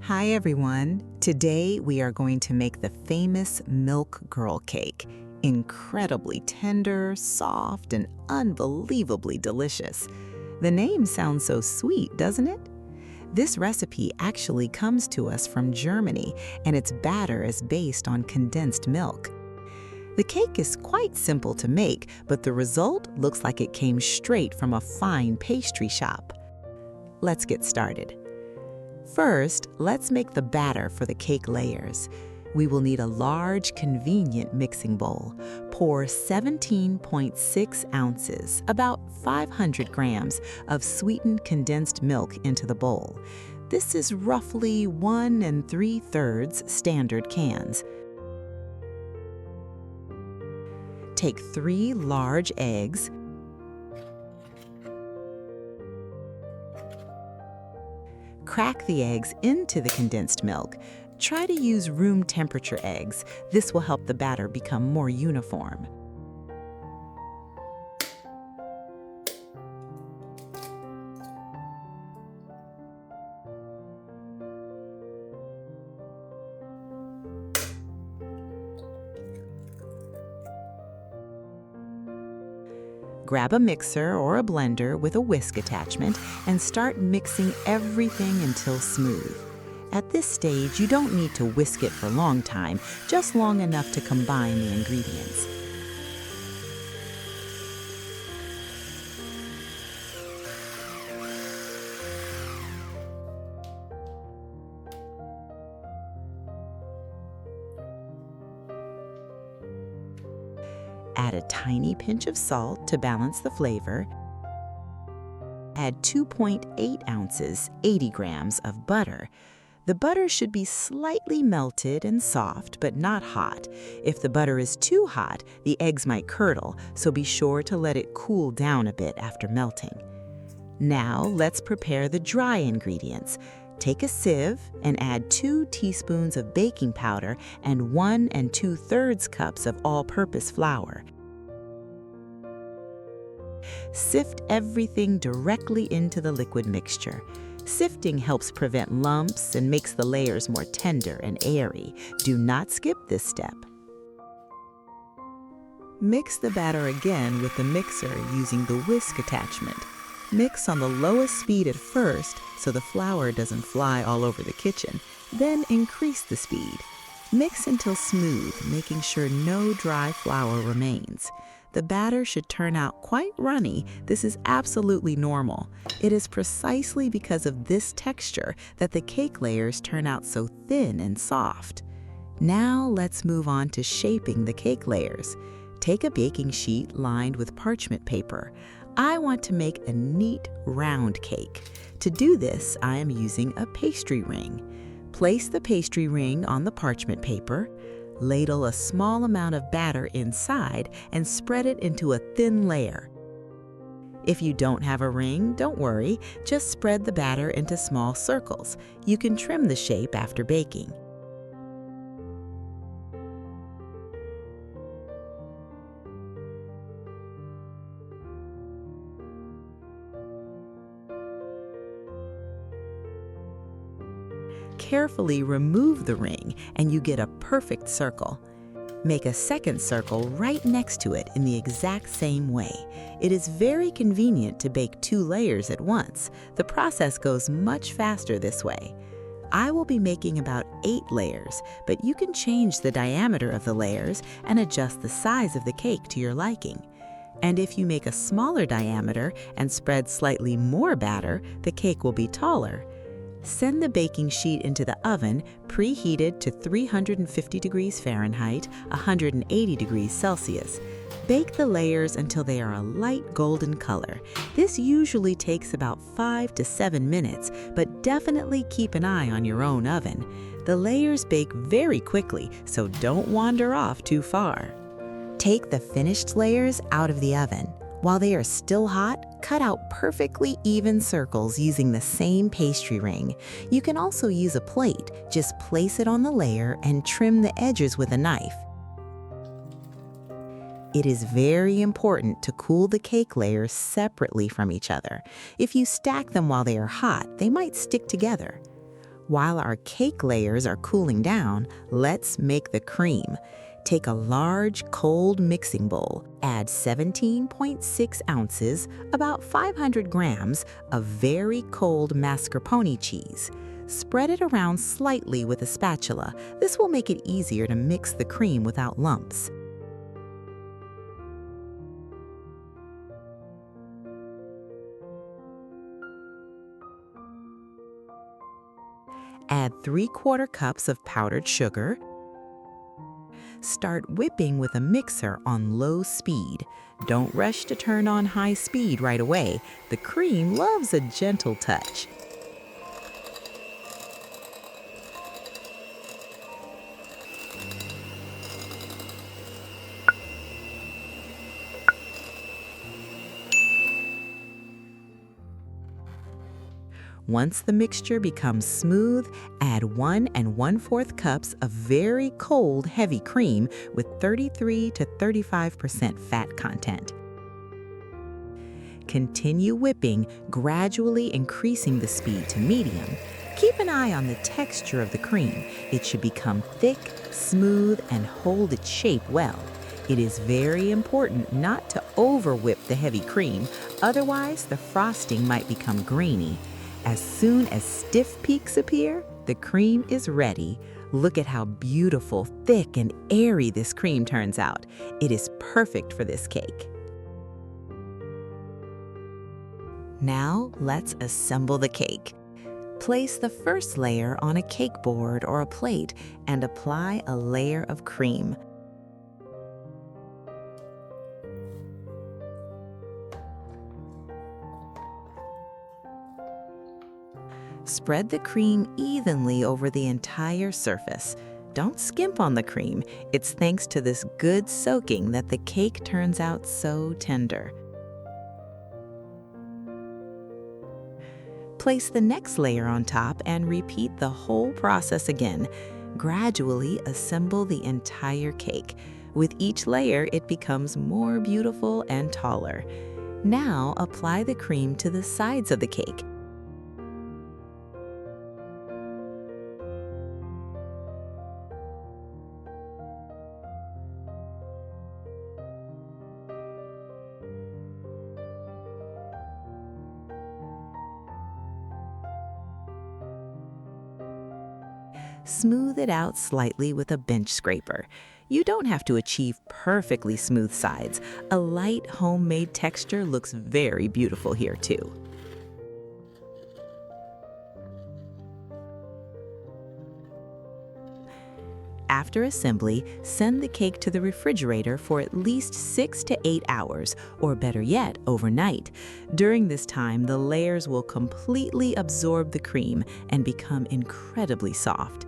Hi everyone! Today we are going to make the famous Milk Girl cake. Incredibly tender, soft, and unbelievably delicious. The name sounds so sweet, doesn't it? This recipe actually comes to us from Germany, and its batter is based on condensed milk. The cake is quite simple to make, but the result looks like it came straight from a fine pastry shop. Let's get started. First, let's make the batter for the cake layers. We will need a large, convenient mixing bowl. Pour 17.6 ounces, about 500 grams, of sweetened condensed milk into the bowl. This is roughly 1 3/3 standard cans. Take 3 large eggs. Crack the eggs into the condensed milk. Try to use room temperature eggs. This will help the batter become more uniform. Grab a mixer or a blender with a whisk attachment and start mixing everything until smooth. At this stage, you don't need to whisk it for a long time, just long enough to combine the ingredients. Add a tiny pinch of salt to balance the flavor. Add 2.8 ounces, 80 grams of butter. The butter should be slightly melted and soft, but not hot. If the butter is too hot, the eggs might curdle, so be sure to let it cool down a bit after melting. Now let's prepare the dry ingredients. Take a sieve and add 2 teaspoons of baking powder and 1 2/3 cups of all-purpose flour. Sift everything directly into the liquid mixture. Sifting helps prevent lumps and makes the layers more tender and airy. Do not skip this step. Mix the batter again with the mixer using the whisk attachment. Mix on the lowest speed at first so the flour doesn't fly all over the kitchen, then increase the speed. Mix until smooth, making sure no dry flour remains. The batter should turn out quite runny. This is absolutely normal. It is precisely because of this texture that the cake layers turn out so thin and soft. Now let's move on to shaping the cake layers. Take a baking sheet lined with parchment paper. I want to make a neat, round cake. To do this, I am using a pastry ring. Place the pastry ring on the parchment paper. Ladle a small amount of batter inside and spread it into a thin layer. If you don't have a ring, don't worry. Just spread the batter into small circles. You can trim the shape after baking. Carefully remove the ring and you get a perfect circle. Make a second circle right next to it in the exact same way. It is very convenient to bake 2 layers at once. The process goes much faster this way. I will be making about 8 layers, but you can change the diameter of the layers and adjust the size of the cake to your liking. And if you make a smaller diameter and spread slightly more batter, the cake will be taller. Send the baking sheet into the oven, preheated to 350 degrees Fahrenheit, 180 degrees Celsius. Bake the layers until they are a light golden color. This usually takes about 5 to 7 minutes, but definitely keep an eye on your own oven. The layers bake very quickly, so don't wander off too far. Take the finished layers out of the oven. While they are still hot, cut out perfectly even circles using the same pastry ring. You can also use a plate. Just place it on the layer and trim the edges with a knife. It is very important to cool the cake layers separately from each other. If you stack them while they are hot, they might stick together. While our cake layers are cooling down, let's make the cream. Take a large, cold mixing bowl, add 17.6 ounces, about 500 grams, of very cold mascarpone cheese. Spread it around slightly with a spatula. This will make it easier to mix the cream without lumps. Add 3/4 cups of powdered sugar. Start whipping with a mixer on low speed. Don't rush to turn on high speed right away. The cream loves a gentle touch. Once the mixture becomes smooth, add 1 1/4 cups of very cold heavy cream with 33 to 35% fat content. Continue whipping, gradually increasing the speed to medium. Keep an eye on the texture of the cream. It should become thick, smooth, and hold its shape well. It is very important not to over-whip the heavy cream, otherwise the frosting might become grainy. As soon as stiff peaks appear, the cream is ready. Look at how beautiful, thick, and airy this cream turns out. It is perfect for this cake. Now, let's assemble the cake. Place the first layer on a cake board or a plate and apply a layer of cream. Spread the cream evenly over the entire surface. Don't skimp on the cream. It's thanks to this good soaking that the cake turns out so tender. Place the next layer on top and repeat the whole process again. Gradually assemble the entire cake. With each layer, it becomes more beautiful and taller. Now apply the cream to the sides of the cake. Smooth it out slightly with a bench scraper. You don't have to achieve perfectly smooth sides. A light homemade texture looks very beautiful here too. After assembly, send the cake to the refrigerator for at least 6 to 8 hours, or better yet, overnight. During this time, the layers will completely absorb the cream and become incredibly soft.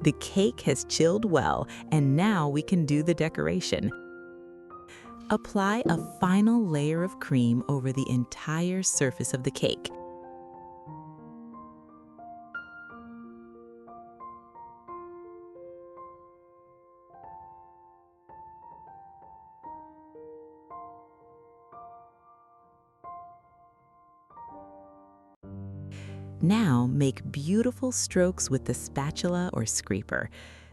The cake has chilled well, and now we can do the decoration. Apply a final layer of cream over the entire surface of the cake. Now make beautiful strokes with the spatula or scraper.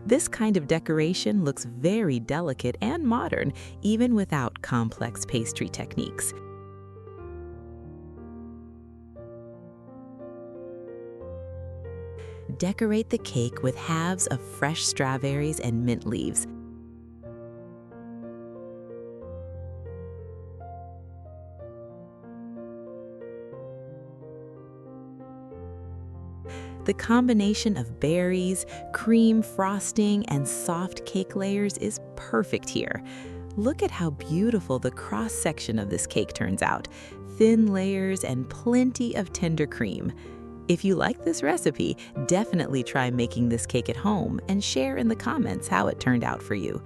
This kind of decoration looks very delicate and modern, even without complex pastry techniques. Decorate the cake with halves of fresh strawberries and mint leaves. The combination of berries, cream frosting, and soft cake layers is perfect here. Look at how beautiful the cross-section of this cake turns out. Thin layers and plenty of tender cream. If you like this recipe, definitely try making this cake at home and share in the comments how it turned out for you.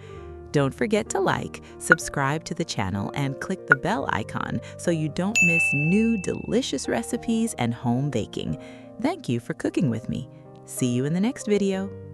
Don't forget to like, subscribe to the channel, and click the bell icon so you don't miss new delicious recipes and home baking. Thank you for cooking with me. See you in the next video.